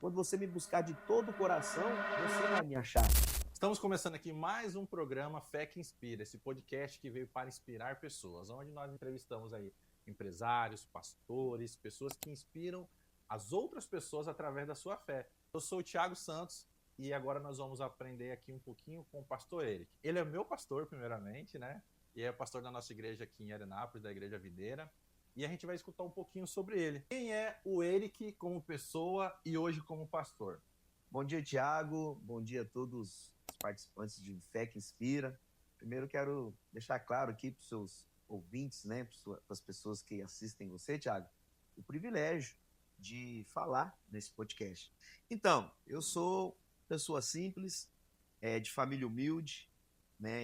Quando você me buscar de todo o coração, você vai me achar. Estamos começando aqui mais um programa Fé que Inspira, esse podcast que veio para inspirar pessoas, onde nós entrevistamos aí empresários, pastores, pessoas que inspiram as outras pessoas através da sua fé. Eu sou o Thiago Santos e agora nós vamos aprender aqui um pouquinho com o pastor Eric. Ele é meu pastor, primeiramente, né? E é pastor da nossa igreja aqui em Arenápolis, da Igreja Videira. E a gente vai escutar um pouquinho sobre ele. Quem é o Eric como pessoa e hoje como pastor? Bom dia, Thiago. Bom dia a todos os participantes de Fé que Inspira. Primeiro quero deixar claro aqui para os seus ouvintes, né, para as pessoas que assistem você, Thiago, o privilégio de falar nesse podcast. Então, eu sou pessoa simples, de família humilde, né?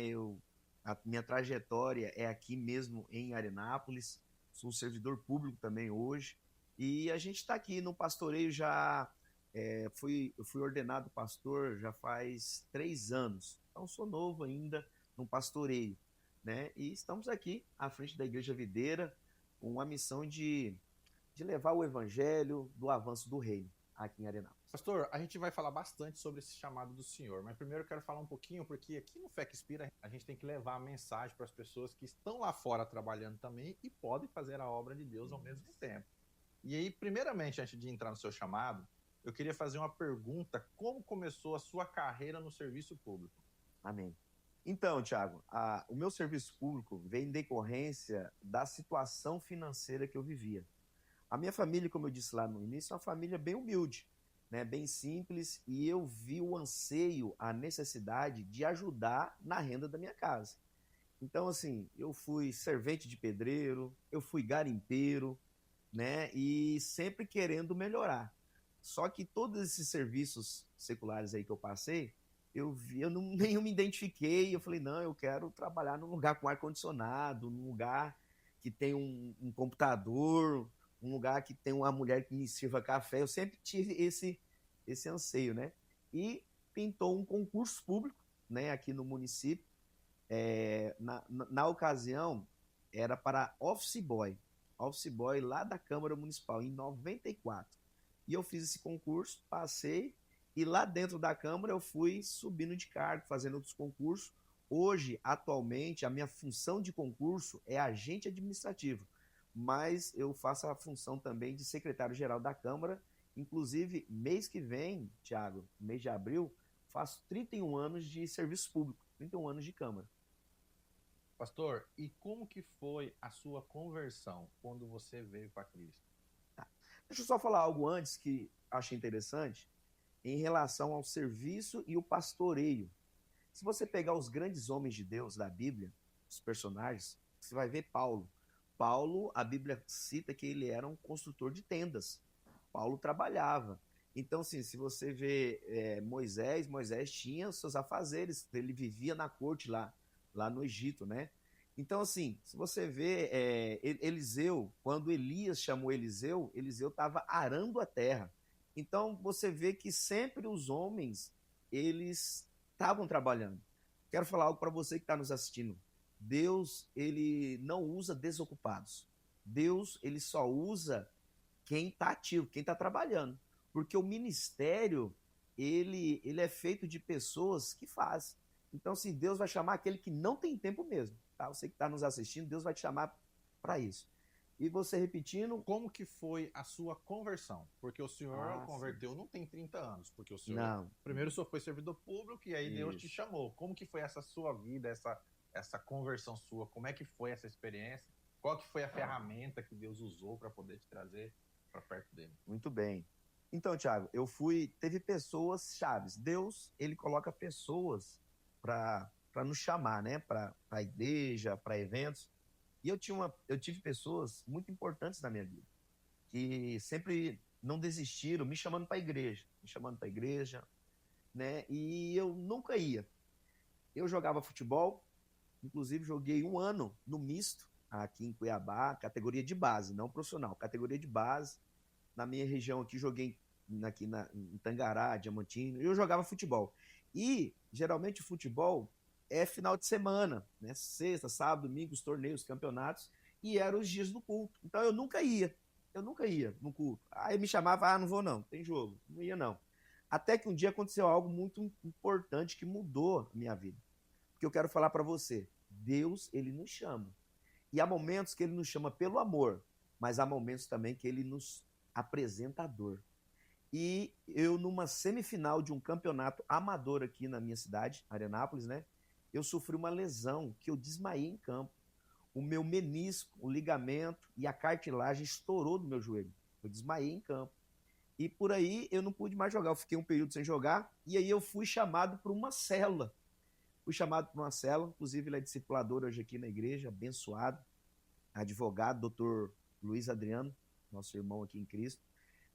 A minha trajetória é aqui mesmo em Arenápolis. Sou um servidor público também hoje. E a gente está aqui no pastoreio já. Eu fui ordenado pastor já faz 3 anos. Então, sou novo ainda no pastoreio, né? E estamos aqui à frente da Igreja Videira com uma missão de levar o evangelho do avanço do reino aqui em Arenápolis. Pastor, a gente vai falar bastante sobre esse chamado do Senhor, mas primeiro eu quero falar um pouquinho, porque aqui no Fé que Inspira a gente tem que levar a mensagem para as pessoas que estão lá fora trabalhando também e podem fazer a obra de Deus ao mesmo tempo. E aí, primeiramente, antes de entrar no seu chamado, eu queria fazer uma pergunta: como começou a sua carreira no serviço público? Amém. Então, Thiago, o meu serviço público veio em decorrência da situação financeira que eu vivia. A minha família, como eu disse lá no início, é uma família bem humilde, né, bem simples, e eu vi o anseio, a necessidade de ajudar na renda da minha casa. Então, assim, eu fui servente de pedreiro, eu fui garimpeiro, né, e sempre querendo melhorar. Só que todos esses serviços seculares aí que eu passei, eu não, nenhum me identifiquei, eu falei, não, eu quero trabalhar num lugar com ar-condicionado, num lugar que tem um computador, um lugar que tem uma mulher que me sirva café. Eu sempre tive esse anseio, né? E pintou um concurso público, né, aqui no município. Na ocasião, era para office boy lá da Câmara Municipal, em 94. E eu fiz esse concurso, passei, e lá dentro da Câmara eu fui subindo de cargo, fazendo outros concursos. Hoje, atualmente, a minha função de concurso é agente administrativo, mas eu faço a função também de secretário-geral da Câmara. Inclusive, mês que vem, Thiago, mês de abril, faço 31 anos de serviço público, 31 anos de Câmara. Pastor, e como que foi a sua conversão quando você veio para Cristo? Tá. Deixa eu só falar algo antes que achei interessante em relação ao serviço e o pastoreio. Se você pegar os grandes homens de Deus da Bíblia, os personagens, você vai ver Paulo. Paulo, a Bíblia cita que ele era um construtor de tendas. Paulo trabalhava. Então, assim, se você vê Moisés tinha os seus afazeres, ele vivia na corte lá no Egito, né? Então, assim, se você vê Eliseu, quando Elias chamou Eliseu estava arando a terra. Então, você vê que sempre os homens, eles estavam trabalhando. Quero falar algo para você que está nos assistindo. Deus, ele não usa desocupados. Deus, ele só usa quem está ativo, quem está trabalhando. Porque o ministério, ele é feito de pessoas que fazem. Então, se Deus vai chamar aquele que não tem tempo mesmo, tá? Você que está nos assistindo, Deus vai te chamar para isso. E você repetindo... Como que foi a sua conversão? Porque o senhor converteu sim. não tem 30 anos, porque o senhor... Não. Primeiro o senhor foi servidor público e aí Deus te Isso. chamou. Como que foi essa sua vida, essa conversão sua? Como é que foi essa experiência? Qual que foi a ferramenta que Deus usou para poder te trazer para perto dele? Muito bem. Então, Thiago, teve pessoas chaves. Deus, ele coloca pessoas para nos chamar, né? Para a igreja, para eventos. E eu tive pessoas muito importantes na minha vida, que sempre não desistiram, me chamando para a igreja, né? E eu nunca ia. Eu jogava futebol, inclusive joguei 1 ano no misto, aqui em Cuiabá, categoria de base, não profissional, categoria de base. Na minha região aqui, joguei em Tangará, Diamantino, eu jogava futebol. E, geralmente, o futebol é final de semana, né? Sexta, sábado, domingo, os torneios, campeonatos, e eram os dias do culto. Então, eu nunca ia. eu nunca ia no culto. Aí me chamava, não vou não, tem jogo. Não ia não. Até que um dia aconteceu algo muito importante que mudou a minha vida. Porque eu quero falar para você, Deus, ele nos chama. E há momentos que ele nos chama pelo amor, mas há momentos também que ele nos apresenta a dor. E eu, numa semifinal de um campeonato amador aqui na minha cidade, Arenápolis, né? Eu sofri uma lesão que eu desmaiei em campo. O meu menisco, o ligamento e a cartilagem estourou do meu joelho. Eu desmaiei em campo. E por aí eu não pude mais jogar. Eu fiquei um período sem jogar. E aí eu fui chamado para uma célula. Fui chamado para uma célula. Inclusive ele é discipulador hoje aqui na igreja, abençoado. Advogado, doutor Luiz Adriano, nosso irmão aqui em Cristo.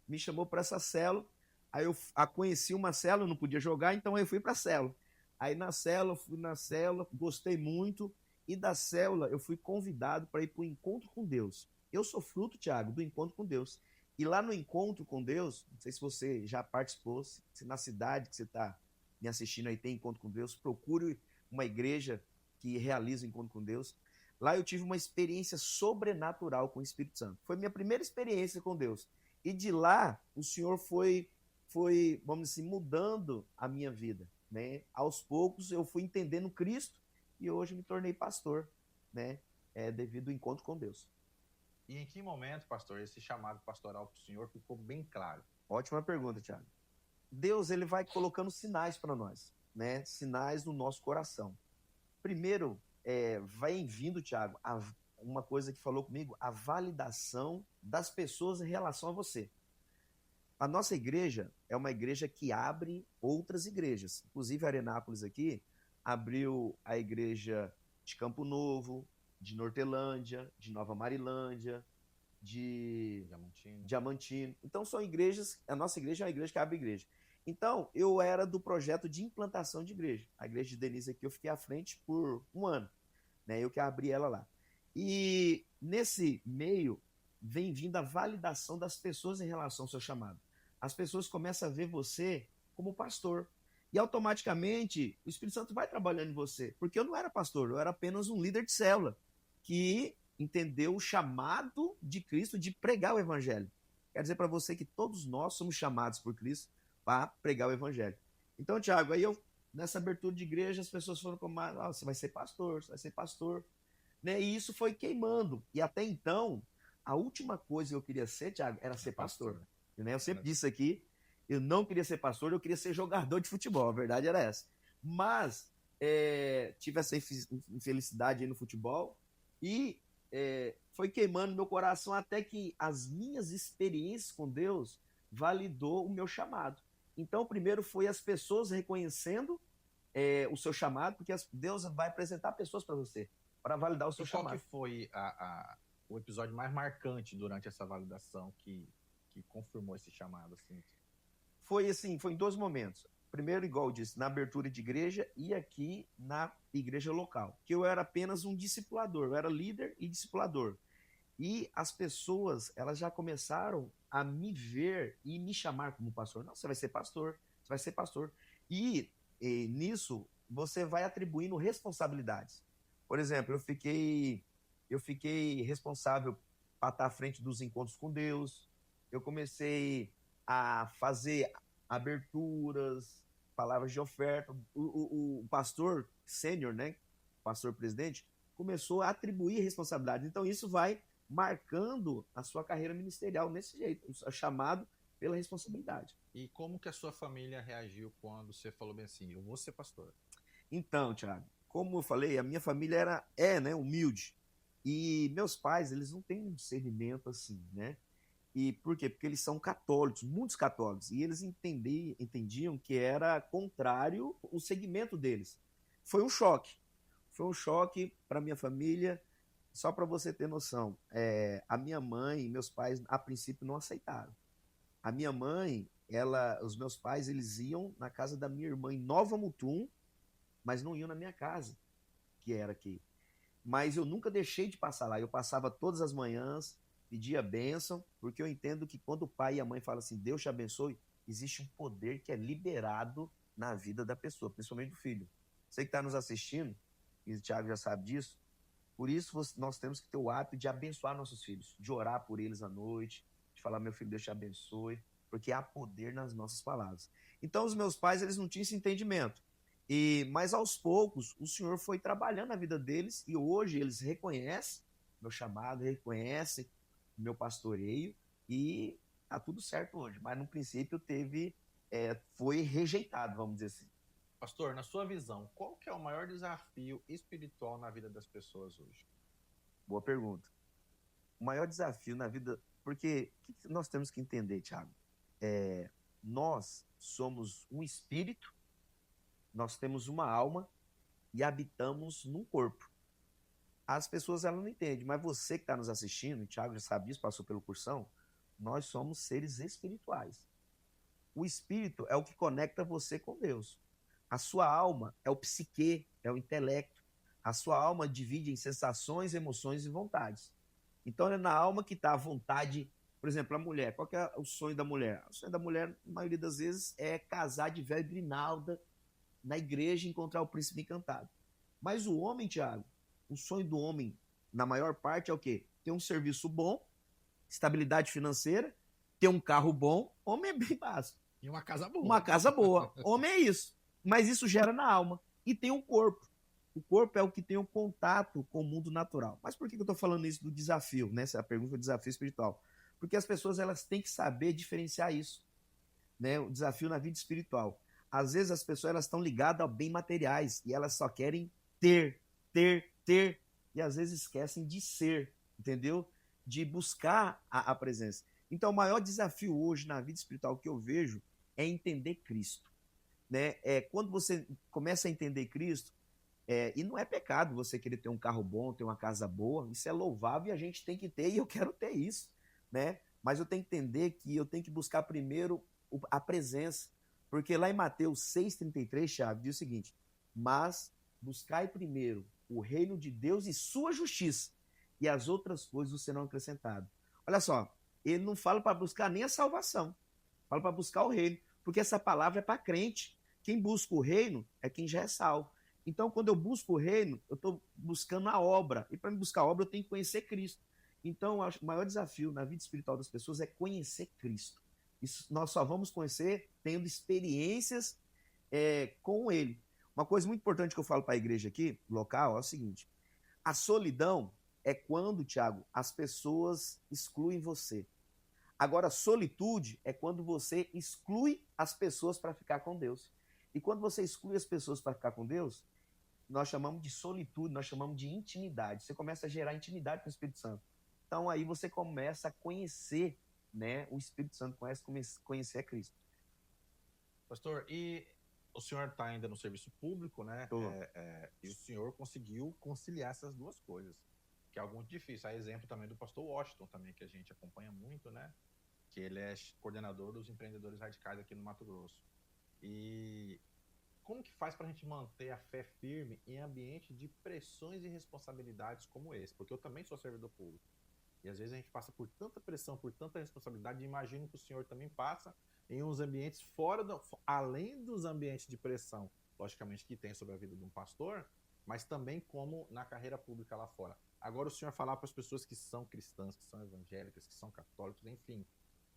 Me chamou para essa célula. Aí eu conheci uma célula, não podia jogar, então eu fui para a célula. Aí na célula, fui na célula, gostei muito. E da célula eu fui convidado para ir para o encontro com Deus. Eu sou fruto, Thiago, do encontro com Deus. E lá no encontro com Deus, não sei se você já participou, se na cidade que você está me assistindo aí tem encontro com Deus, procure uma igreja que realiza o encontro com Deus. Lá eu tive uma experiência sobrenatural com o Espírito Santo. Foi minha primeira experiência com Deus. E de lá, o Senhor foi, vamos dizer assim, mudando a minha vida, né? Aos poucos eu fui entendendo Cristo e hoje me tornei pastor, né? Devido ao encontro com Deus. E em que momento, pastor, esse chamado pastoral para o senhor ficou bem claro? Ótima pergunta, Thiago. Deus, ele vai colocando sinais para nós, né? Sinais no nosso coração. Primeiro, vai vindo, Thiago, uma coisa que falou comigo, a validação das pessoas em relação a você. A nossa igreja é uma igreja que abre outras igrejas. Inclusive, a Arenápolis aqui abriu a igreja de Campo Novo, de Nortelândia, de Nova Marilândia, de Diamantino. Então, são igrejas, a nossa igreja é uma igreja que abre igreja. Então, eu era do projeto de implantação de igreja. A igreja de Denise aqui, eu fiquei à frente por um ano, né? Eu que abri ela lá. E nesse meio, vem vindo a validação das pessoas em relação ao seu chamado. As pessoas começam a ver você como pastor. E automaticamente, o Espírito Santo vai trabalhando em você. Porque eu não era pastor, eu era apenas um líder de célula que entendeu o chamado de Cristo de pregar o evangelho. Quer dizer para você que todos nós somos chamados por Cristo para pregar o evangelho. Então, Thiago, aí nessa abertura de igreja, as pessoas foram como, você vai ser pastor, você vai ser pastor. Né? E isso foi queimando. E até então, a última coisa que eu queria ser, Thiago, era ser pastor. Né? Eu sempre disse aqui, eu não queria ser pastor, eu queria ser jogador de futebol, a verdade era essa. Mas tive essa infelicidade aí no futebol e foi queimando meu coração até que as minhas experiências com Deus validou o meu chamado. Então, primeiro foi as pessoas reconhecendo o seu chamado, porque Deus vai apresentar pessoas para você, para validar o seu chamado. Qual que foi o episódio mais marcante durante essa validação que confirmou esse chamado? Assim? Foi em dois momentos. Primeiro, igual eu disse, na abertura de igreja e aqui na igreja local, que eu era apenas um discipulador, eu era líder e discipulador. E as pessoas, elas já começaram a me ver e me chamar como pastor. Não, você vai ser pastor, você vai ser pastor. E nisso, você vai atribuindo responsabilidades. Por exemplo, eu fiquei responsável para estar à frente dos encontros com Deus. Eu comecei a fazer aberturas, palavras de oferta. O pastor sênior, né, pastor presidente, começou a atribuir responsabilidades. Então, isso vai marcando a sua carreira ministerial nesse jeito, chamado pela responsabilidade. E como que a sua família reagiu quando você falou bem assim, eu vou ser pastor? Então, Thiago, como eu falei, a minha família né, humilde. E meus pais, eles não têm um discernimento assim, né? E por quê? Porque eles são católicos, muitos católicos, e eles entendiam que era contrário o segmento deles. Foi um choque para minha família. Só para você ter noção, a minha mãe e meus pais, a princípio, não aceitaram. A minha mãe, os meus pais, eles iam na casa da minha irmã em Nova Mutum, mas não iam na minha casa, que era aqui. Mas eu nunca deixei de passar lá. Eu passava todas as manhãs, pedia bênção, porque eu entendo que quando o pai e a mãe falam assim, Deus te abençoe, existe um poder que é liberado na vida da pessoa, principalmente do filho. Você que está nos assistindo, e o Thiago já sabe disso, por isso nós temos que ter o hábito de abençoar nossos filhos, de orar por eles à noite, de falar, meu filho, Deus te abençoe, porque há poder nas nossas palavras. Então, os meus pais, eles não tinham esse entendimento. Mas, aos poucos, o Senhor foi trabalhando na vida deles e hoje eles reconhecem meu chamado, reconhecem o meu pastoreio e tá tudo certo hoje. Mas, no princípio, foi rejeitado, vamos dizer assim. Pastor, na sua visão, qual que é o maior desafio espiritual na vida das pessoas hoje? Boa pergunta. O maior desafio na vida... Porque o que nós temos que entender, Thiago? Nós somos um espírito, nós temos uma alma e habitamos num corpo. As pessoas elas não entendem, mas você que está nos assistindo, o Thiago já sabe disso, passou pelo cursão, nós somos seres espirituais. O espírito é o que conecta você com Deus. A sua alma é o psique, é o intelecto. A sua alma divide em sensações, emoções e vontades. Então é na alma que está a vontade. Por exemplo, a mulher, qual que é o sonho da mulher? O sonho da mulher, na maioria das vezes, é casar de véu e grinalda na igreja e encontrar o príncipe encantado. Mas o homem, Thiago, o sonho do homem, na maior parte, é o quê? Ter um serviço bom, estabilidade financeira, ter um carro bom. Homem é bem básico. E uma casa boa. Uma casa boa. Homem é isso. Mas isso gera na alma. E tem um corpo. O corpo é o que tem o contato com o mundo natural. Mas por que eu estou falando isso do desafio? Né? Essa é a pergunta do desafio espiritual. Porque as pessoas elas têm que saber diferenciar isso. Né? O desafio na vida espiritual. Às vezes as pessoas elas estão ligadas a bens materiais e elas só querem ter. E às vezes esquecem de ser, entendeu? De buscar a presença. Então o maior desafio hoje na vida espiritual que eu vejo é entender Cristo. Né? Quando você começa a entender Cristo, e não é pecado você querer ter um carro bom, ter uma casa boa, isso é louvável e a gente tem que ter, e eu quero ter isso, né? Mas eu tenho que entender que eu tenho que buscar primeiro a presença, porque lá em Mateus 6,33, Thiago, diz o seguinte: mas buscai primeiro o reino de Deus e sua justiça, e as outras coisas serão acrescentadas. Olha só, ele não fala para buscar nem a salvação, fala para buscar o reino, porque essa palavra é para crente. Quem busca o reino é quem já é salvo. Então, quando eu busco o reino, eu estou buscando a obra. E para me buscar a obra, eu tenho que conhecer Cristo. Então, o maior desafio na vida espiritual das pessoas é conhecer Cristo. Isso nós só vamos conhecer tendo experiências com Ele. Uma coisa muito importante que eu falo para a igreja aqui, local, é o seguinte: a solidão é quando, Tiago, as pessoas excluem você. Agora, a solitude é quando você exclui as pessoas para ficar com Deus. E quando você exclui as pessoas para ficar com Deus, nós chamamos de solitude, nós chamamos de intimidade. Você começa a gerar intimidade com o Espírito Santo. Então aí você começa a conhecer, né, o Espírito Santo, conhecer a Cristo. Pastor, e o senhor está ainda no serviço público, né? E o senhor conseguiu conciliar essas duas coisas, que é algo muito difícil. Há exemplo também do pastor Washington, também, que a gente acompanha muito, né? Que ele é coordenador dos empreendedores radicais aqui no Mato Grosso. E como que faz para a gente manter a fé firme em ambiente de pressões e responsabilidades como esse? Porque eu também sou servidor público. E às vezes a gente passa por tanta pressão, por tanta responsabilidade, e imagino que o senhor também passa em uns ambientes além dos ambientes de pressão, logicamente, que tem sobre a vida de um pastor, mas também como na carreira pública lá fora. Agora o senhor falar para as pessoas que são cristãs, que são evangélicas, que são católicos, enfim,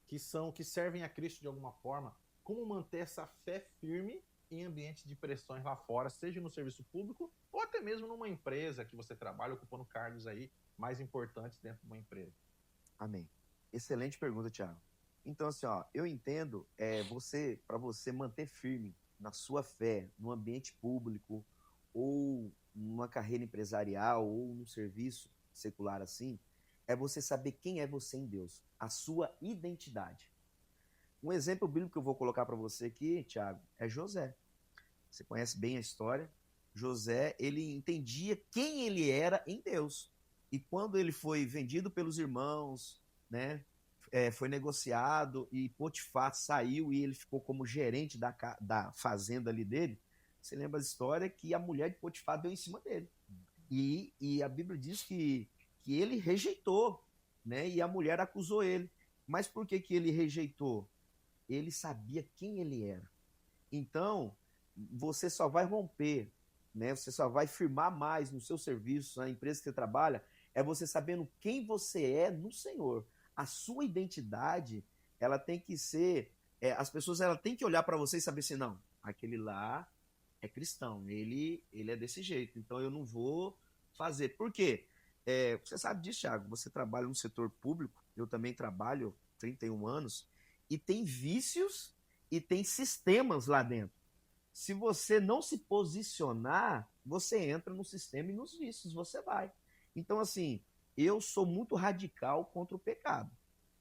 que servem a Cristo de alguma forma, como manter essa fé firme em ambientes de pressões lá fora, seja no serviço público ou até mesmo numa empresa que você trabalha, ocupando cargos aí mais importantes dentro de uma empresa. Amém. Excelente pergunta, Thiago. Então, assim, eu entendo para você manter firme na sua fé, no ambiente público, ou numa carreira empresarial, ou num serviço secular assim, é você saber quem é você em Deus, a sua identidade. Um exemplo bíblico que eu vou colocar para você aqui, Thiago, é José. Você conhece bem a história. José, ele entendia quem ele era em Deus. E quando ele foi vendido pelos irmãos, né, foi negociado e Potifar saiu e ele ficou como gerente da fazenda ali dele, você lembra da história que a mulher de Potifar deu em cima dele. E a Bíblia diz que ele rejeitou, né, e a mulher acusou ele. Mas por que ele rejeitou? Ele sabia quem ele era. Então, você só vai romper, né? Você só vai firmar mais no seu serviço, na empresa que você trabalha, é você sabendo quem você é no Senhor. A sua identidade, ela tem que ser, as pessoas ela tem que olhar para você e saber assim, não, aquele lá é cristão, ele é desse jeito, então eu não vou fazer. Por quê? Você sabe disso, Thiago, você trabalha no setor público, eu também trabalho 31 anos, e tem vícios e tem sistemas lá dentro. Se você não se posicionar, você entra no sistema e nos vícios você vai. Então, assim, eu sou muito radical contra o pecado.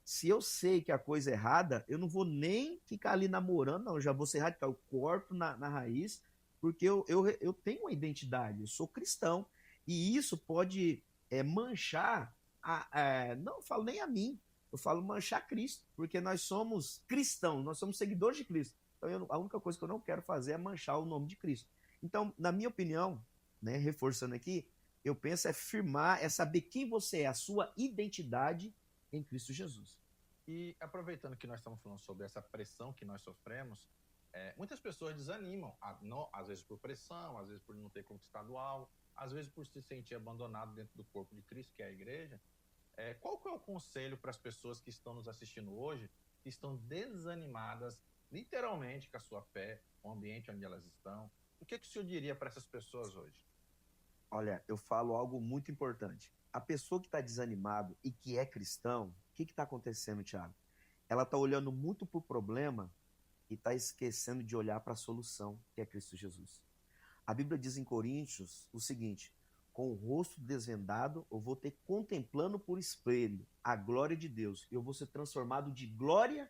Se eu sei que a coisa é errada, eu não vou nem ficar ali namorando, não. Eu já vou ser radical. Eu corto na raiz, porque eu tenho uma identidade, eu sou cristão. E isso pode manchar, não falo nem a mim, eu falo manchar Cristo, porque nós somos cristãos, nós somos seguidores de Cristo. Então, a única coisa que eu não quero fazer é manchar o nome de Cristo. Então, na minha opinião, né, reforçando aqui, eu penso é firmar, é saber quem você é, a sua identidade em Cristo Jesus. E aproveitando que nós estamos falando sobre essa pressão que nós sofremos, muitas pessoas desanimam, às vezes por pressão, às vezes por não ter conquistado algo, às vezes por se sentir abandonado dentro do corpo de Cristo, que é a igreja. Qual que é o conselho para as pessoas que estão nos assistindo hoje, que estão desanimadas, literalmente, com a sua fé, com o ambiente onde elas estão? O que o senhor diria para essas pessoas hoje? Olha, eu falo algo muito importante. A pessoa que está desanimado e que é cristão, o que está acontecendo, Thiago? Ela está olhando muito para o problema e está esquecendo de olhar para a solução, que é Cristo Jesus. A Bíblia diz em Coríntios o seguinte: com o rosto desvendado, eu vou ter contemplando por espelho a glória de Deus. E eu vou ser transformado de glória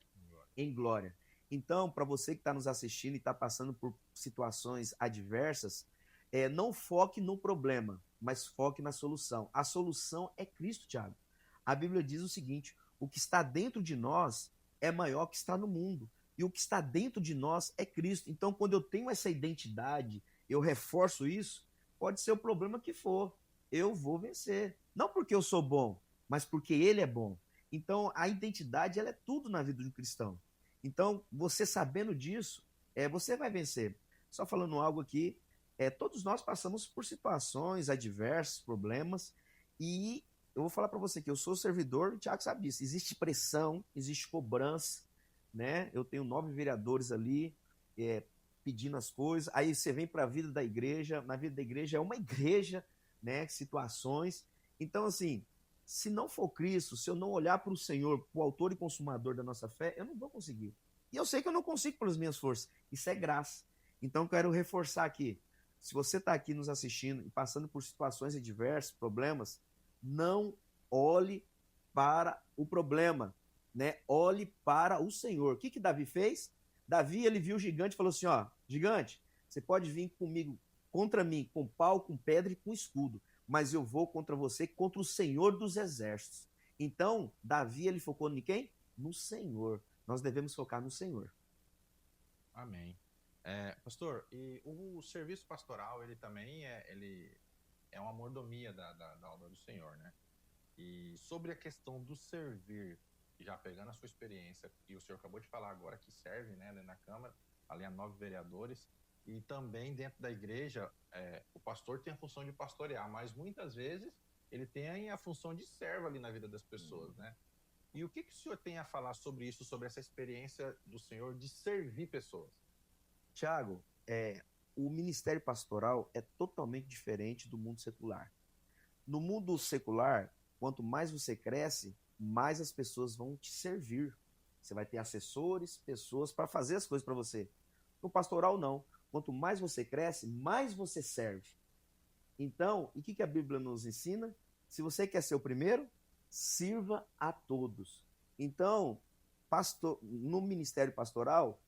em glória. Então, para você que está nos assistindo e está passando por situações adversas, não foque no problema, mas foque na solução. A solução é Cristo, Thiago. A Bíblia diz o seguinte: o que está dentro de nós é maior que está no mundo. E o que está dentro de nós é Cristo. Então, quando eu tenho essa identidade, eu reforço isso, pode ser o problema que for, eu vou vencer. Não porque eu sou bom, mas porque ele é bom. Então, a identidade ela é tudo na vida de um cristão. Então, você sabendo disso, você vai vencer. Só falando algo aqui, todos nós passamos por situações adversas, problemas, e eu vou falar para você que eu sou servidor, o Thiago sabe disso, existe pressão, existe cobrança, né? Eu tenho 9 vereadores ali, pedindo as coisas, aí você vem para a vida da igreja, na vida da igreja é uma igreja, né? Situações, então assim, se não for Cristo, se eu não olhar para o Senhor, o autor e consumador da nossa fé, eu não vou conseguir. E eu sei que eu não consigo pelas minhas forças, isso é graça. Então eu quero reforçar aqui, se você está aqui nos assistindo e passando por situações adversas, problemas, não olhe para o problema, né? Olhe para o Senhor. O que Davi fez? Davi, ele viu o gigante e falou assim, ó, gigante, você pode vir comigo, contra mim, com pau, com pedra e com escudo, mas eu vou contra você, contra o Senhor dos exércitos. Então, Davi, ele focou em quem? No Senhor. Nós devemos focar no Senhor. Amém. Pastor, e o serviço pastoral, ele também ele é uma mordomia da obra do Senhor, né? E sobre a questão do servir, já pegando a sua experiência, e o senhor acabou de falar agora que serve, né, na Câmara, ali a 9 vereadores, e também dentro da igreja, o pastor tem a função de pastorear, mas muitas vezes ele tem a função de servo ali na vida das pessoas, né? E o que o senhor tem a falar sobre isso, sobre essa experiência do senhor de servir pessoas? Tiago, o ministério pastoral é totalmente diferente do mundo secular. No mundo secular, quanto mais você cresce, mais as pessoas vão te servir. Você vai ter assessores, pessoas para fazer as coisas para você. No pastoral, não. Quanto mais você cresce, mais você serve. Então, o que a Bíblia nos ensina? Se você quer ser o primeiro, sirva a todos. Então, no ministério pastoral,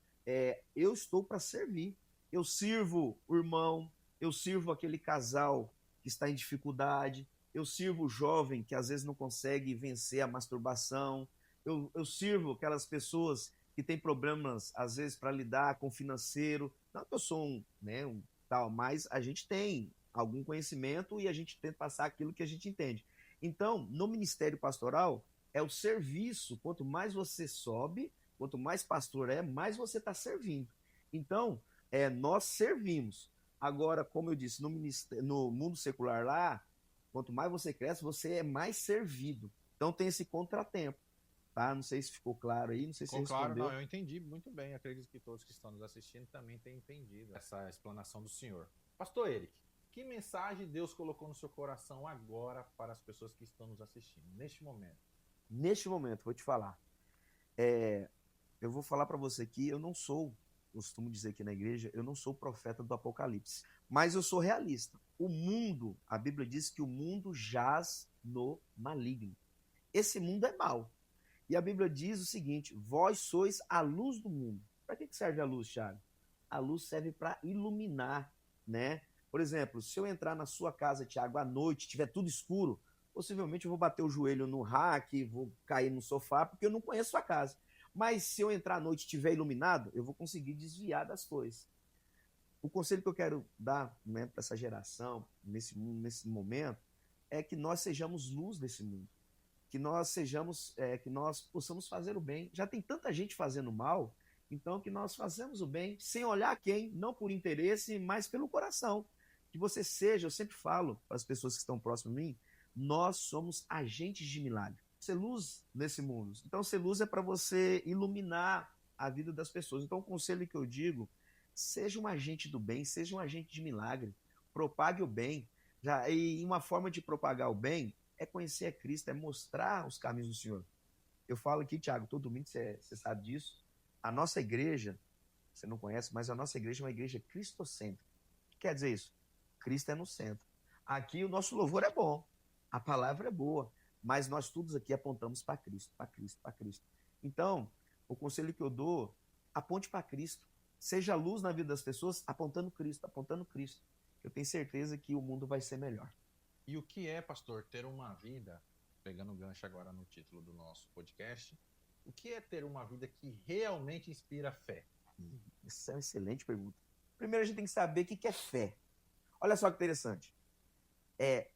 eu estou para servir. Eu sirvo o irmão, eu sirvo aquele casal que está em dificuldade, eu sirvo o jovem que às vezes não consegue vencer a masturbação, eu sirvo aquelas pessoas que têm problemas, às vezes, para lidar com o financeiro. Não que eu sou um tal, mas a gente tem algum conhecimento e a gente tenta passar aquilo que a gente entende. Então, no ministério pastoral, é o serviço. Quanto mais você sobe, quanto mais pastor mais você está servindo. Então, nós servimos. Agora, como eu disse, no mundo secular lá, quanto mais você cresce, você é mais servido. Então tem esse contratempo. tá? Não sei se ficou claro aí, não sei se você Ficou claro? respondeu. Não, eu entendi muito bem. Acredito que todos que estão nos assistindo também têm entendido essa explanação do senhor. Pastor Eric, que mensagem Deus colocou no seu coração agora para as pessoas que estão nos assistindo, neste momento? Neste momento, vou te falar. Eu vou falar para você que eu não sou, costumo dizer aqui na igreja, eu não sou profeta do Apocalipse, mas eu sou realista. O mundo, a Bíblia diz que o mundo jaz no maligno. Esse mundo é mau. E a Bíblia diz o seguinte: vós sois a luz do mundo. Para que serve a luz, Thiago? A luz serve para iluminar, né? Por exemplo, se eu entrar na sua casa, Thiago, à noite, tiver tudo escuro, possivelmente eu vou bater o joelho no rack, vou cair no sofá, porque eu não conheço sua casa. Mas se eu entrar à noite e estiver iluminado, eu vou conseguir desviar das coisas. O conselho que eu quero dar, né, para essa geração, nesse momento, é que nós sejamos luz desse mundo. Que nós sejamos, que nós possamos fazer o bem. Já tem tanta gente fazendo mal, então que nós façamos o bem sem olhar quem, não por interesse, mas pelo coração. Que você seja, eu sempre falo para as pessoas que estão próximas de mim, nós somos agentes de milagre. Ser luz nesse mundo. Então, ser luz é para você iluminar a vida das pessoas. Então, o conselho que eu digo, seja um agente do bem, seja um agente de milagre. Propague o bem. E uma forma de propagar o bem é conhecer a Cristo, é mostrar os caminhos do Senhor. Eu falo aqui, Tiago, todo domingo você sabe disso. A nossa igreja, você não conhece, mas a nossa igreja é uma igreja cristocêntrica. O que quer dizer isso? Cristo é no centro. Aqui o nosso louvor é bom, a palavra é boa, mas nós todos aqui apontamos para Cristo, para Cristo, para Cristo. Então, o conselho que eu dou, aponte para Cristo. Seja luz na vida das pessoas, apontando Cristo, apontando Cristo. Eu tenho certeza que o mundo vai ser melhor. E o que é, pastor, ter uma vida, pegando o gancho agora no título do nosso podcast, o que é ter uma vida que realmente inspira fé? Essa é uma excelente pergunta. Primeiro a gente tem que saber o que é fé. Olha só que interessante.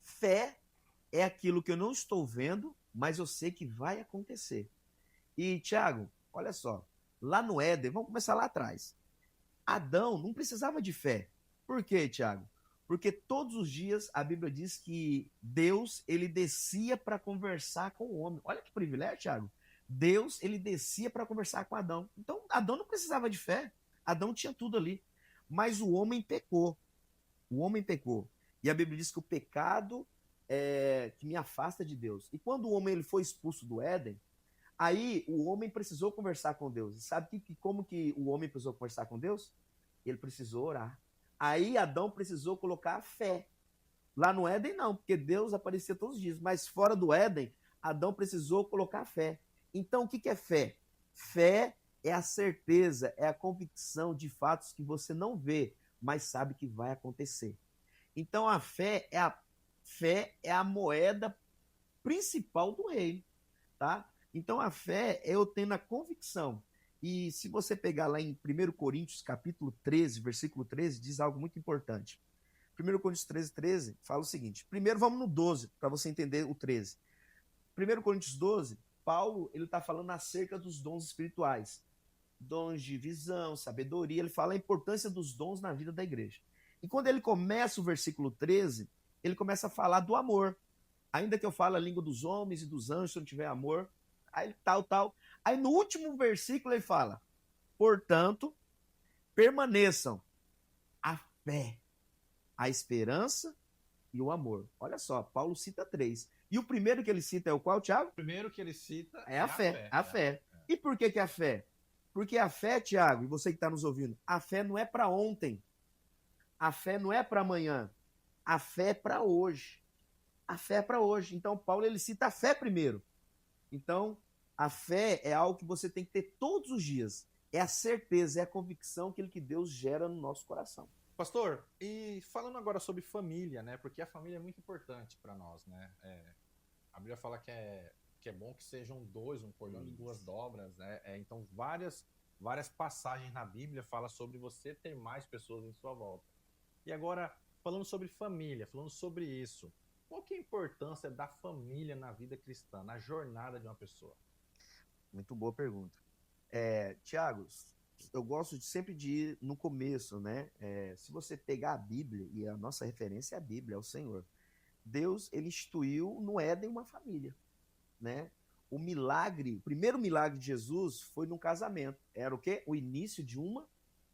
Fé é aquilo que eu não estou vendo, mas eu sei que vai acontecer. E, Tiago, olha só. Lá no Éden, vamos começar lá atrás. Adão não precisava de fé. Por quê, Tiago? Porque todos os dias a Bíblia diz que Deus, ele descia para conversar com o homem. Olha que privilégio, Tiago. Deus, ele descia para conversar com Adão. Então, Adão não precisava de fé. Adão tinha tudo ali. Mas o homem pecou. O homem pecou. E a Bíblia diz que o pecado é que me afasta de Deus. E quando o homem ele foi expulso do Éden, aí o homem precisou conversar com Deus. E sabe como que o homem precisou conversar com Deus? Ele precisou orar. Aí Adão precisou colocar a fé. Lá no Éden não, porque Deus aparecia todos os dias. Mas fora do Éden, Adão precisou colocar a fé. Então o que é fé? Fé é a certeza, é a convicção de fatos que você não vê, mas sabe que vai acontecer. Então a fé é a moeda principal do reino, tá? Então a fé é eu tendo a convicção. E se você pegar lá em 1 Coríntios, capítulo 13, versículo 13, diz algo muito importante. 1 Coríntios 13, 13 fala o seguinte. Primeiro vamos no 12, para você entender o 13. 1 Coríntios 12, Paulo ele está falando acerca dos dons espirituais. Dons de visão, sabedoria. Ele fala a importância dos dons na vida da igreja. E quando ele começa o versículo 13, ele começa a falar do amor. Ainda que eu fale a língua dos homens e dos anjos, se eu não tiver amor, aí tal. Aí no último versículo ele fala, portanto, permaneçam a fé, a esperança e o amor. Olha só, Paulo cita 3. E o primeiro que ele cita é o qual, Tiago? O primeiro que ele cita é a fé. A fé. E por que a fé? Porque a fé, Tiago, e você que está nos ouvindo, a fé não é para ontem. A fé não é para amanhã. A fé é para hoje. A fé é para hoje. Então, Paulo ele cita a fé primeiro. Então, a fé é algo que você tem que ter todos os dias. É a certeza, é a convicção que Deus gera no nosso coração. Pastor, e falando agora sobre família, né? Porque a família é muito importante para nós, né? A Bíblia fala que é bom que sejam dois, um cordão de duas dobras, né? Então, várias passagens na Bíblia falam sobre você ter mais pessoas em sua volta. E agora, falando sobre família, falando sobre isso, qual que é a importância da família na vida cristã, na jornada de uma pessoa? Muito boa pergunta. Tiago, eu gosto sempre de ir no começo, né? Se você pegar a Bíblia, e a nossa referência é a Bíblia, é o Senhor. Deus, ele instituiu no Éden uma família, né? o primeiro milagre de Jesus foi num casamento. Era o quê? O início de uma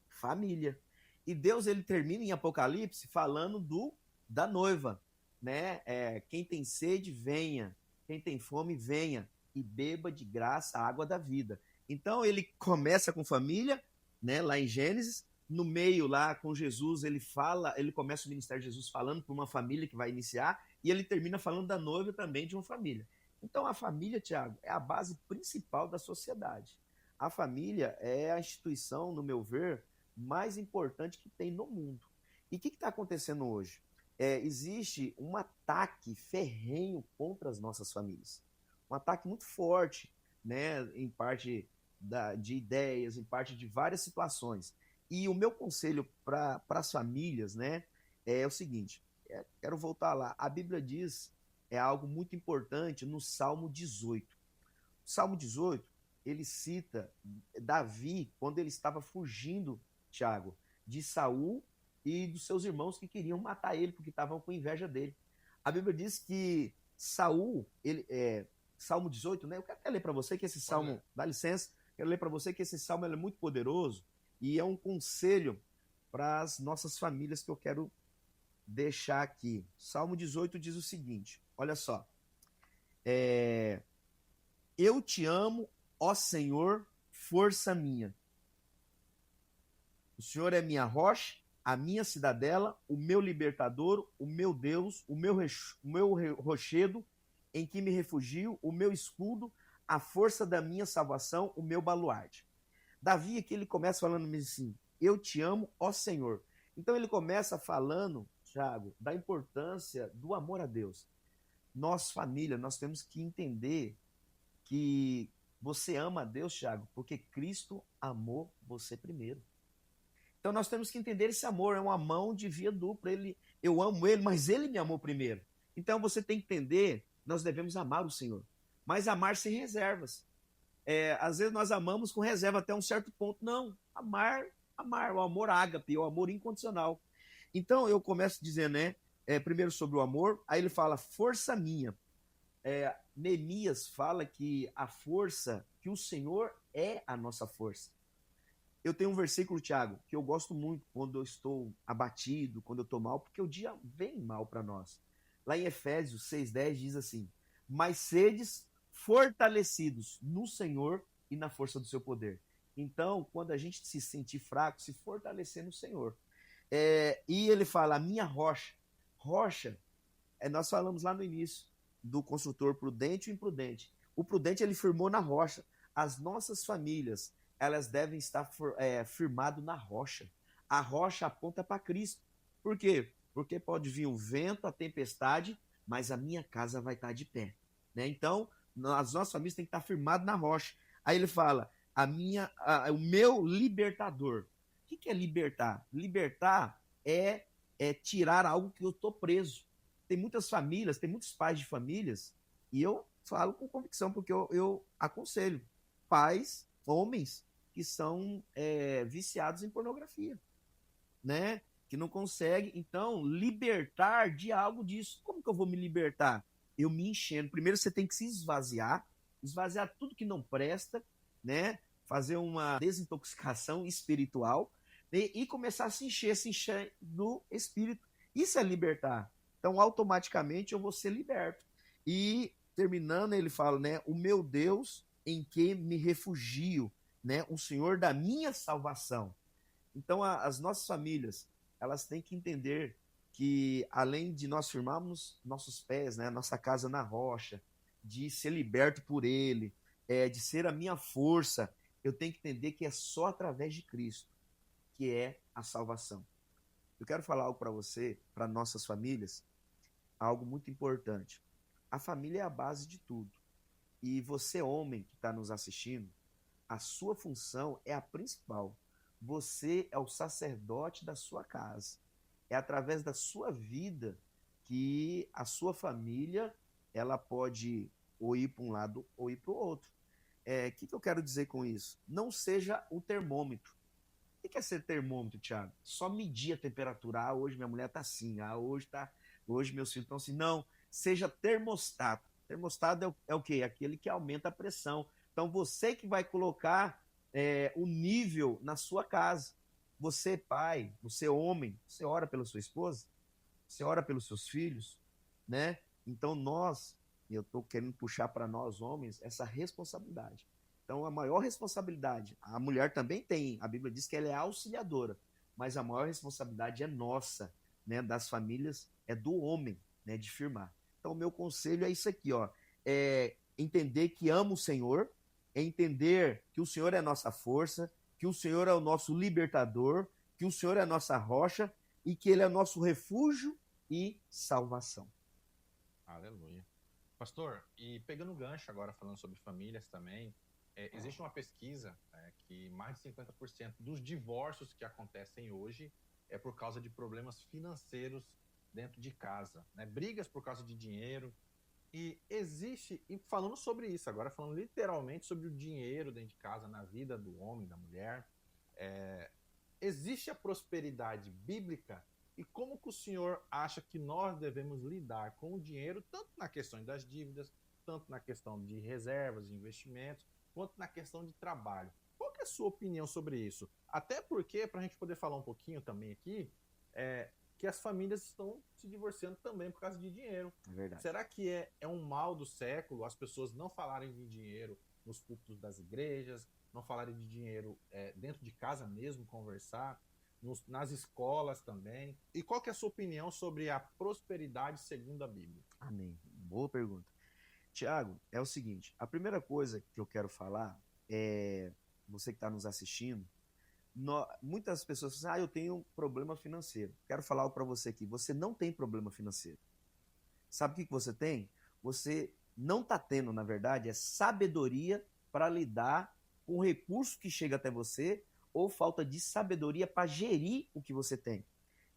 família. E Deus, ele termina em Apocalipse falando da noiva, né? Quem tem sede, venha. Quem tem fome, venha. E beba de graça a água da vida. Então, ele começa com família, né? Lá em Gênesis. No meio, lá com Jesus, ele começa o ministério de Jesus falando para uma família que vai iniciar. E ele termina falando da noiva também de uma família. Então, a família, Tiago, é a base principal da sociedade. A família é a instituição, no meu ver, mais importante que tem no mundo. E o que está acontecendo hoje? Existe um ataque ferrenho contra as nossas famílias. Um ataque muito forte, né, em parte de ideias, em parte de várias situações. E o meu conselho para as famílias, né, é o seguinte, quero voltar lá. A Bíblia diz algo muito importante no Salmo 18. O Salmo 18, ele cita Davi quando ele estava fugindo, Tiago, de Saul e dos seus irmãos que queriam matar ele porque estavam com inveja dele. A Bíblia diz que Saul, Salmo 18, né? Eu quero até ler para você que esse salmo, dá licença, quero ler para você que esse salmo é muito poderoso e é um conselho para as nossas famílias que eu quero deixar aqui. Salmo 18 diz o seguinte, olha só. Eu te amo, ó Senhor, força minha. O Senhor é minha rocha, a minha cidadela, o meu libertador, o meu Deus, o meu rochedo, em que me refugio, o meu escudo, a força da minha salvação, o meu baluarte. Davi aqui ele começa falando assim, eu te amo, ó Senhor. Então ele começa falando, Thiago, da importância do amor a Deus. Nós, família, nós temos que entender que você ama a Deus, Thiago, porque Cristo amou você primeiro. Então nós temos que entender esse amor, é uma mão de via dupla. Eu amo ele, mas ele me amou primeiro. Então você tem que entender, nós devemos amar o Senhor, mas amar sem reservas. Às vezes nós amamos com reserva até um certo ponto. Não, amar, o amor ágape, o amor incondicional. Então eu começo dizendo, né, primeiro sobre o amor, aí ele fala, força minha. Neemias fala que a força, que o Senhor é a nossa força. Eu tenho um versículo, Tiago, que eu gosto muito quando eu estou abatido, quando eu estou mal, porque o dia vem mal para nós. Lá em Efésios 6,10 diz assim, mas sedes fortalecidos no Senhor e na força do seu poder. Então, quando a gente se sentir fraco, se fortalecer no Senhor. E ele fala, a minha rocha. Rocha, nós falamos lá no início, do construtor prudente e imprudente. O prudente, ele firmou na rocha. As nossas famílias, elas devem estar firmado na rocha. A rocha aponta para Cristo. Por quê? Porque pode vir o vento, a tempestade, mas a minha casa vai estar de pé. Né? Então, as nossas famílias têm que estar firmadas na rocha. Aí ele fala, o meu libertador. O que é libertar? Libertar é tirar algo que eu estou preso. Tem muitas famílias, tem muitos pais de famílias, e eu falo com convicção, porque eu aconselho pais, homens, que são viciados em pornografia, né? Que não conseguem, então, libertar de algo disso. Como que eu vou me libertar? Eu me enchendo. Primeiro você tem que se esvaziar tudo que não presta, né? Fazer uma desintoxicação espiritual e começar a se encher do Espírito. Isso é libertar. Então, automaticamente, eu vou ser liberto. E, terminando, ele fala, né? O meu Deus em que me refugio, né? O Senhor da minha salvação. Então, as nossas famílias, elas têm que entender que, além de nós firmarmos nossos pés, né? Nossa casa na rocha, de ser liberto por Ele, de ser a minha força, eu tenho que entender que é só através de Cristo que é a salvação. Eu quero falar algo para você, para nossas famílias, algo muito importante. A família é a base de tudo. E você, homem que está nos assistindo, a sua função é a principal. Você é o sacerdote da sua casa. É através da sua vida que a sua família ela pode ou ir para um lado ou ir para o outro. O que eu quero dizer com isso? Não seja o termômetro. O que é ser termômetro, Thiago? Só medir a temperatura. Hoje minha mulher está assim. Hoje meus filhos estão assim. Não, seja termostato. Termostato é o quê? Aquele que aumenta a pressão. Então, você que vai colocar o nível na sua casa. Você, pai, você, homem, você ora pela sua esposa, você ora pelos seus filhos, né? Então, eu estou querendo puxar para nós, homens, essa responsabilidade. Então, a maior responsabilidade, a mulher também tem, a Bíblia diz que ela é auxiliadora, mas a maior responsabilidade é nossa, né, das famílias, é do homem, né, de firmar. Então, o meu conselho é isso aqui, ó, é entender que amo o Senhor, é entender que o Senhor é a nossa força, que o Senhor é o nosso libertador, que o Senhor é a nossa rocha e que Ele é nosso refúgio e salvação. Aleluia. Pastor, e pegando o gancho agora, falando sobre famílias também, existe uma pesquisa que mais de 50% dos divórcios que acontecem hoje é por causa de problemas financeiros dentro de casa, né? Brigas por causa de dinheiro. E existe, e falando sobre isso agora, falando literalmente sobre o dinheiro dentro de casa, na vida do homem, da mulher, existe a prosperidade bíblica e como que o senhor acha que nós devemos lidar com o dinheiro, tanto na questão das dívidas, tanto na questão de reservas, de investimentos, quanto na questão de trabalho? Qual que é a sua opinião sobre isso? Até porque, para a gente poder falar um pouquinho também aqui, que as famílias estão se divorciando também por causa de dinheiro. É verdade. Será que é um mal do século as pessoas não falarem de dinheiro nos púlpitos das igrejas, não falarem de dinheiro dentro de casa mesmo, conversar, nas escolas também? E qual que é a sua opinião sobre a prosperidade segundo a Bíblia? Amém. Boa pergunta. Tiago, é o seguinte, a primeira coisa que eu quero falar é, você que está nos assistindo, muitas pessoas falam assim, eu tenho um problema financeiro. Quero falar algo para você aqui, você não tem problema financeiro. Sabe o que você tem? Você não está tendo, na verdade, é sabedoria para lidar com o recurso que chega até você ou falta de sabedoria para gerir o que você tem.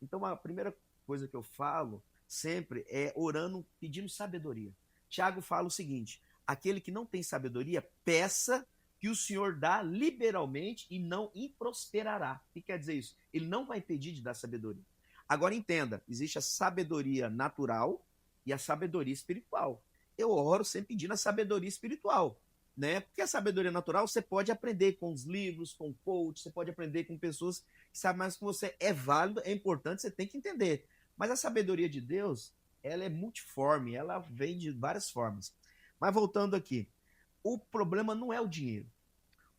Então, a primeira coisa que eu falo sempre é orando, pedindo sabedoria. Tiago fala o seguinte: aquele que não tem sabedoria, peça que o Senhor dá liberalmente e não improsperará. O que quer dizer isso? Ele não vai impedir de dar sabedoria. Agora entenda, existe a sabedoria natural e a sabedoria espiritual. Eu oro sempre pedindo a sabedoria espiritual, né? Porque a sabedoria natural você pode aprender com os livros, com o coach, você pode aprender com pessoas que sabem mais que você. É válido, é importante, você tem que entender. Mas a sabedoria de Deus, ela é multiforme, ela vem de várias formas. Mas voltando aqui, o problema não é o dinheiro.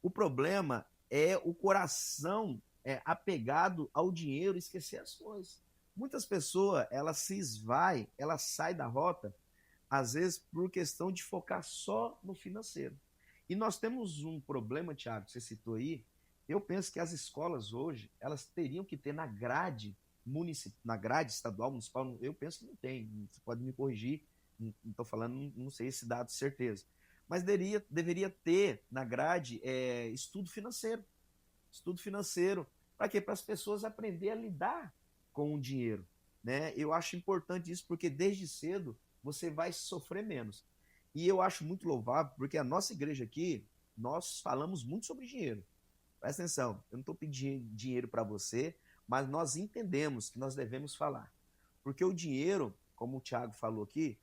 O problema é o coração apegado ao dinheiro e esquecer as coisas. Muitas pessoas, elas se esvai, elas saem da rota, às vezes por questão de focar só no financeiro. E nós temos um problema, Thiago, que você citou aí. Eu penso que as escolas hoje, elas teriam que ter na grade municipal, na grade estadual, municipal, eu penso que não tem. Você pode me corrigir, não estou falando, não sei esse dado de certeza. Mas deveria ter na grade estudo financeiro. Estudo financeiro. Para quê? Para as pessoas aprenderem a lidar com o dinheiro. Né? Eu acho importante isso porque desde cedo você vai sofrer menos. E eu acho muito louvável porque a nossa igreja aqui, nós falamos muito sobre dinheiro. Presta atenção, eu não estou pedindo dinheiro para você, mas nós entendemos que nós devemos falar. Porque o dinheiro, como o Thiago falou aqui,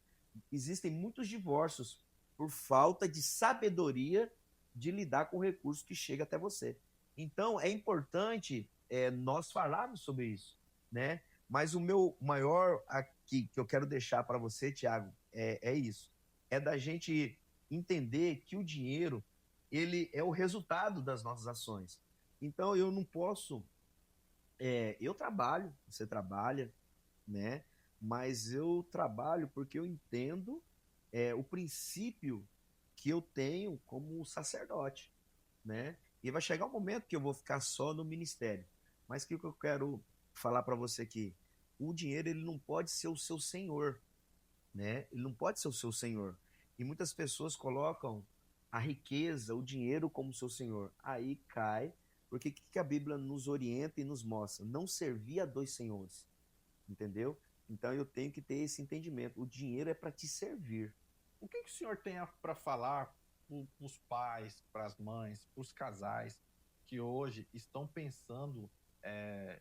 existem muitos divórcios por falta de sabedoria de lidar com o recurso que chega até você. Então, é importante nós falarmos sobre isso, né? Mas o meu maior aqui que eu quero deixar para você, Thiago, é isso. É da gente entender que o dinheiro, ele é o resultado das nossas ações. Então, eu não posso... eu trabalho, você trabalha, né? Mas eu trabalho porque eu entendo o princípio que eu tenho como sacerdote, né? E vai chegar um momento que eu vou ficar só no ministério. Mas o que eu quero falar para você aqui? O dinheiro ele não pode ser o seu senhor, né? Ele não pode ser o seu senhor. E muitas pessoas colocam a riqueza, o dinheiro como seu senhor. Aí cai, porque o que a Bíblia nos orienta e nos mostra? Não servir a dois senhores, entendeu? Então eu tenho que ter esse entendimento. O dinheiro é para te servir. O que o senhor tem para falar para os pais, para as mães, para os casais que hoje estão pensando...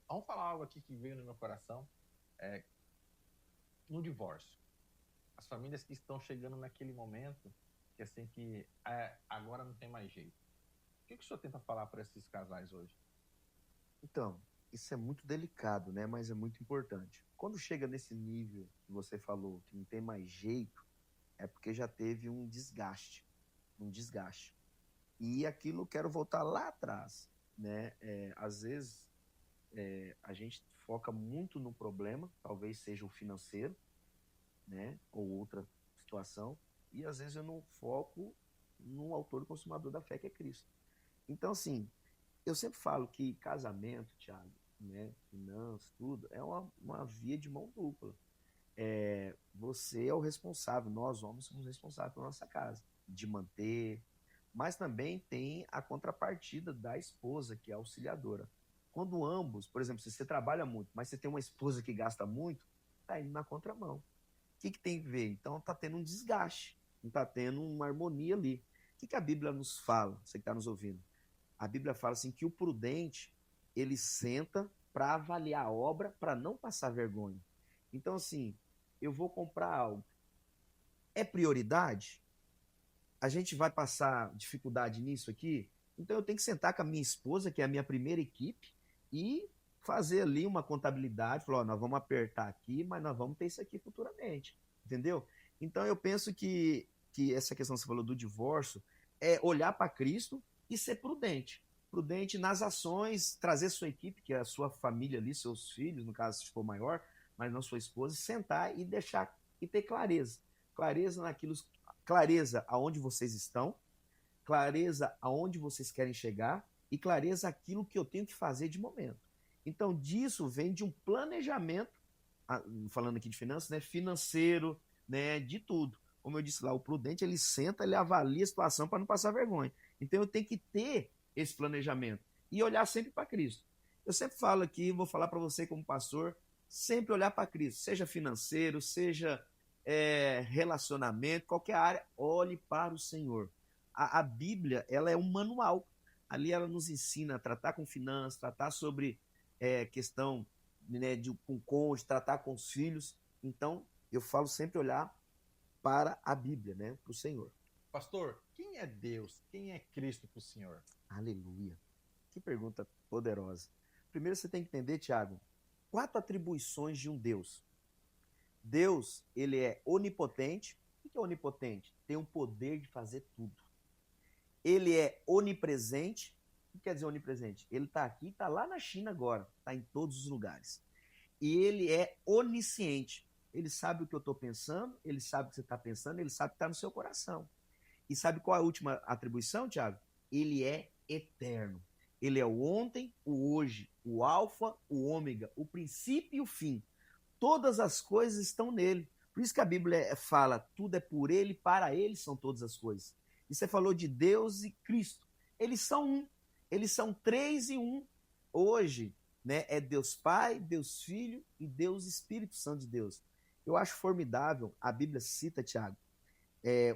vamos falar algo aqui que veio no meu coração. No divórcio. as famílias que estão chegando naquele momento que assim que agora não tem mais jeito. O que o senhor tenta falar para esses casais hoje? Então, isso é muito delicado, né? Mas é muito importante. Quando chega nesse nível que você falou, que não tem mais jeito, é porque já teve um desgaste, um desgaste. E aquilo eu quero voltar lá atrás, né? Às vezes a gente foca muito no problema, talvez seja o financeiro, né? Ou outra situação, e às vezes eu não foco no autor e consumador da fé, que é Cristo. Então, assim, eu sempre falo que casamento, Thiago, né? Finanças, tudo, é uma via de mão dupla. Você é o responsável, nós homens somos responsáveis pela nossa casa, de manter, mas também tem a contrapartida da esposa, que é a auxiliadora. Quando ambos, por exemplo, se você trabalha muito, mas você tem uma esposa que gasta muito, tá indo na contramão. O que tem a ver? Então tá tendo um desgaste, não tá tendo uma harmonia ali. O que a Bíblia nos fala, você que está nos ouvindo? A Bíblia fala assim que o prudente, ele senta para avaliar a obra, para não passar vergonha. Então, assim, eu vou comprar algo. É prioridade? A gente vai passar dificuldade nisso aqui? Então eu tenho que sentar com a minha esposa, que é a minha primeira equipe, e fazer ali uma contabilidade, falar, ó, nós vamos apertar aqui, mas nós vamos ter isso aqui futuramente, entendeu? Então eu penso que essa questão que você falou do divórcio é olhar para Cristo e ser prudente. Prudente nas ações, trazer sua equipe, que é a sua família ali, seus filhos, no caso se for maior, mas não sua esposa, sentar e deixar e ter clareza. Clareza naquilo, clareza aonde vocês estão, clareza aonde vocês querem chegar e clareza aquilo que eu tenho que fazer de momento. Então, disso vem de um planejamento, falando aqui de finanças, né, financeiro, né, de tudo. Como eu disse lá, o prudente, ele senta, ele avalia a situação para não passar vergonha. Então, eu tenho que ter esse planejamento e olhar sempre para Cristo. Eu sempre falo aqui, vou falar para você como pastor, sempre olhar para Cristo, seja financeiro, seja relacionamento, qualquer área, olhe para o Senhor. A Bíblia, ela é um manual. Ali ela nos ensina a tratar com finanças, tratar sobre questão, né, com o cônjuge, tratar com os filhos. Então, eu falo sempre olhar para a Bíblia, né, para o Senhor. Pastor, quem é Deus? Quem é Cristo para o senhor? Aleluia. Que pergunta poderosa. Primeiro você tem que entender, Tiago, 4 atribuições de um Deus. Deus, ele é onipotente. O que é onipotente? Tem o poder de fazer tudo. Ele é onipresente. O que quer dizer onipresente? Ele está aqui, está lá na China agora, está em todos os lugares. E ele é onisciente. Ele sabe o que eu estou pensando, ele sabe o que você está pensando, ele sabe o que está no seu coração. E sabe qual é a última atribuição, Tiago? Ele é eterno. Ele é o ontem, o hoje, o alfa, o ômega, o princípio e o fim. Todas as coisas estão nele. Por isso que a Bíblia fala, tudo é por ele, para ele são todas as coisas. E você falou de Deus e Cristo. Eles são um. Eles são 3 em 1. Hoje, né, é Deus Pai, Deus Filho e Deus Espírito Santo de Deus. Eu acho formidável, a Bíblia cita, Tiago,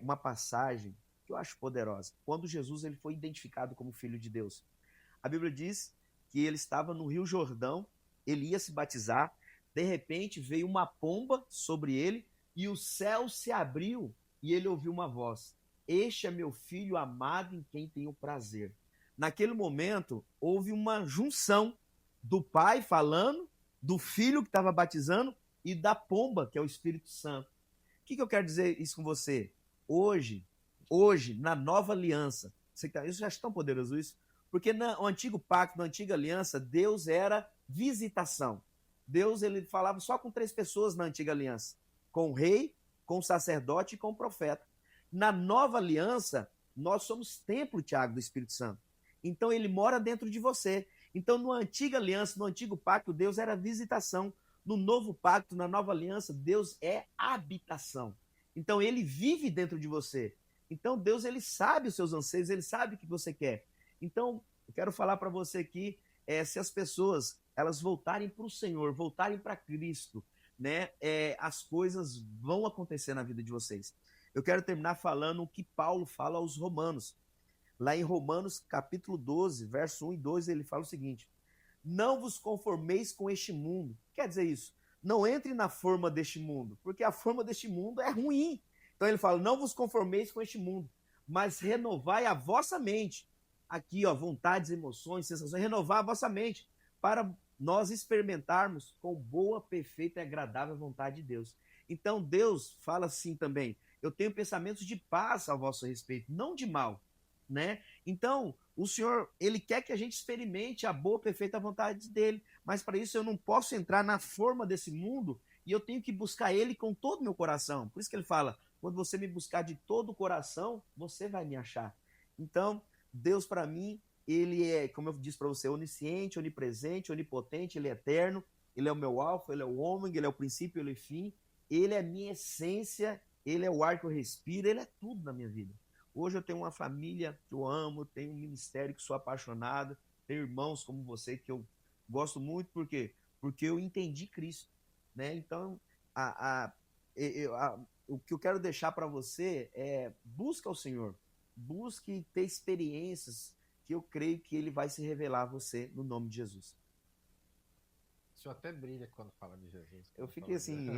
uma passagem que eu acho poderosa. Quando Jesus ele foi identificado como Filho de Deus. A Bíblia diz que ele estava no Rio Jordão, ele ia se batizar, de repente veio uma pomba sobre ele e o céu se abriu e ele ouviu uma voz: este é meu filho amado em quem tenho prazer. Naquele momento houve uma junção do pai falando, do filho que estava batizando e da pomba, que é o Espírito Santo. O que eu quero dizer isso com você? Hoje, na nova aliança, isso já é tão poderoso isso, porque no antigo pacto, na antiga aliança, Deus era visitação. Deus ele falava só com 3 pessoas na antiga aliança: com o rei, com o sacerdote e com o profeta. Na nova aliança, nós somos templo, Tiago, do Espírito Santo. Então ele mora dentro de você. Então, na antiga aliança, no antigo pacto, Deus era visitação. No novo pacto, na nova aliança, Deus é habitação. Então ele vive dentro de você. Então Deus ele sabe os seus anseios, ele sabe o que você quer. Então, eu quero falar para você aqui, se as pessoas elas voltarem para o Senhor, voltarem para Cristo, né, as coisas vão acontecer na vida de vocês. Eu quero terminar falando o que Paulo fala aos Romanos. Lá em Romanos, capítulo 12, verso 1 e 2, ele fala o seguinte: não vos conformeis com este mundo. O que quer dizer isso? não entre na forma deste mundo, porque a forma deste mundo é ruim. Então ele fala, não vos conformeis com este mundo, mas renovai a vossa mente. Aqui, ó, vontades, emoções, sensações, renovar a vossa mente, para nós experimentarmos com boa, perfeita e agradável vontade de Deus. Então Deus fala assim também, eu tenho pensamentos de paz ao vosso respeito, não de mal, né? Então, o Senhor, ele quer que a gente experimente a boa, perfeita vontade dele, mas para isso eu não posso entrar na forma desse mundo e eu tenho que buscar ele com todo o meu coração. Por isso que ele fala, quando você me buscar de todo o coração, você vai me achar. Então, Deus para mim, ele é, como eu disse para você, onisciente, onipresente, onipotente, ele é eterno, ele é o meu alfa, ele é o ômega, ele é o princípio, ele é o fim, ele é a minha essência, ele é o ar que eu respiro, ele é tudo na minha vida. Hoje eu tenho uma família que eu amo, tenho um ministério que sou apaixonado, tenho irmãos como você que eu gosto muito, por quê? Porque eu entendi Cristo, né? Então, o que eu quero deixar para você é busca o Senhor, busque ter experiências que eu creio que ele vai se revelar a você no nome de Jesus. O senhor até brilha quando fala de Jesus. Eu fiquei assim,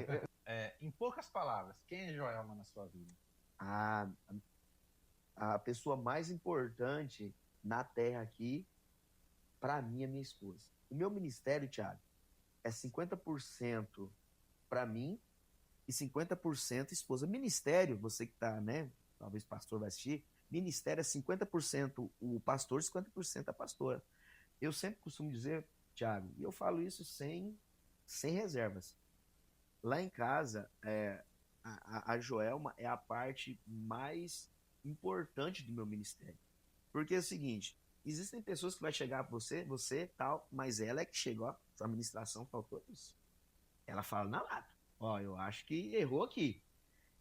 em poucas palavras, quem é Joelma na sua vida? a, a pessoa mais importante na terra aqui, para mim, é minha esposa. O meu ministério, Thiago, é 50% para mim e 50% esposa. Ministério, você que está, né? Talvez pastor vai assistir. Ministério é 50% o pastor, 50% a pastora. Eu sempre costumo dizer, Thiago, e eu falo isso sem reservas. Lá em casa, a Joelma é a parte mais importante do meu ministério. Porque é o seguinte, existem pessoas que vai chegar para você tal, mas ela é que chegou, ó, sua administração faltou isso. Ela fala na lata, ó, eu acho que errou aqui.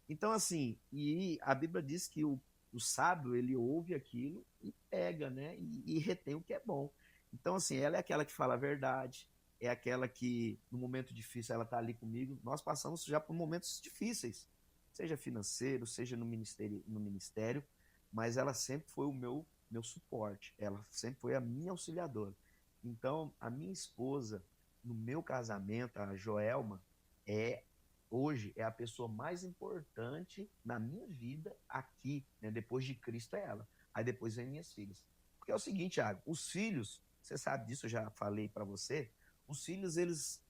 Então, assim, e a Bíblia diz que o sábio, ele ouve aquilo e pega, né? E retém o que é bom. Então, assim, ela é aquela que fala a verdade, é aquela que, no momento difícil, ela tá ali comigo. Nós passamos já por momentos difíceis, seja financeiro, seja no ministério, mas ela sempre foi o meu suporte, ela sempre foi a minha auxiliadora. Então, a minha esposa, no meu casamento, a Joelma, é hoje é a pessoa mais importante na minha vida aqui, né? Depois de Cristo é ela. Aí depois vem minhas filhas. Porque é o seguinte, Thiago, os filhos, você sabe disso, eu já falei para você, os filhos eles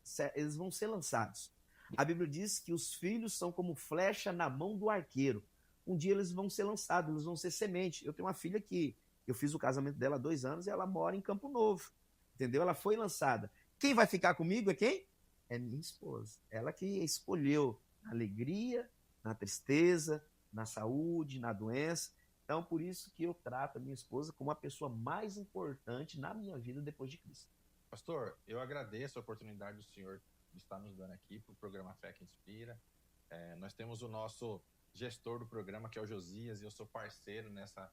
vão ser lançados. A Bíblia diz que os filhos são como flecha na mão do arqueiro. Um dia eles vão ser lançados, eles vão ser semente. Eu tenho uma filha que eu fiz o casamento dela há 2 anos e ela mora em Campo Novo, entendeu? Ela foi lançada. Quem vai ficar comigo é quem? É minha esposa. Ela que escolheu na alegria, na tristeza, na saúde, na doença. Então, por isso que eu trato a minha esposa como a pessoa mais importante na minha vida depois de Cristo. Pastor, eu agradeço a oportunidade do senhor de estar nos dando aqui para o programa Fé que Inspira. Nós temos o nosso gestor do programa, que é o Josias, e eu sou parceiro nessa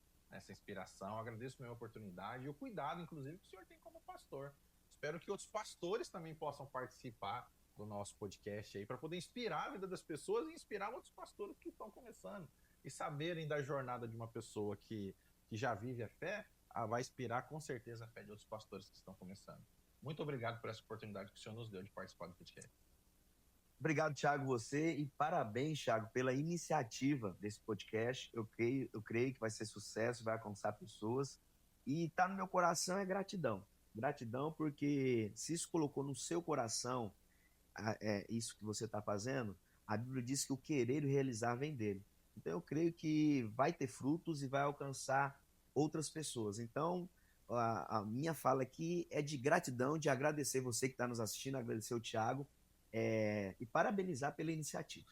inspiração. Eu agradeço a minha oportunidade e o cuidado, inclusive, que o senhor tem como pastor. Espero que outros pastores também possam participar do nosso podcast aí, para poder inspirar a vida das pessoas e inspirar outros pastores que estão começando e saberem da jornada de uma pessoa que já vive a fé, vai inspirar com certeza a fé de outros pastores que estão começando. Muito obrigado por essa oportunidade que o senhor nos deu de participar do podcast. Obrigado, Thiago, você, e parabéns, Thiago, pela iniciativa desse podcast. Eu creio que vai ser sucesso, vai alcançar pessoas. E está no meu coração é gratidão. Gratidão porque se isso colocou no seu coração isso que você está fazendo, a Bíblia diz que o querer e o realizar vem dele. Então eu creio que vai ter frutos e vai alcançar outras pessoas. Então a minha fala aqui é de gratidão, de agradecer você que está nos assistindo, agradecer o Thiago e parabenizar pela iniciativa.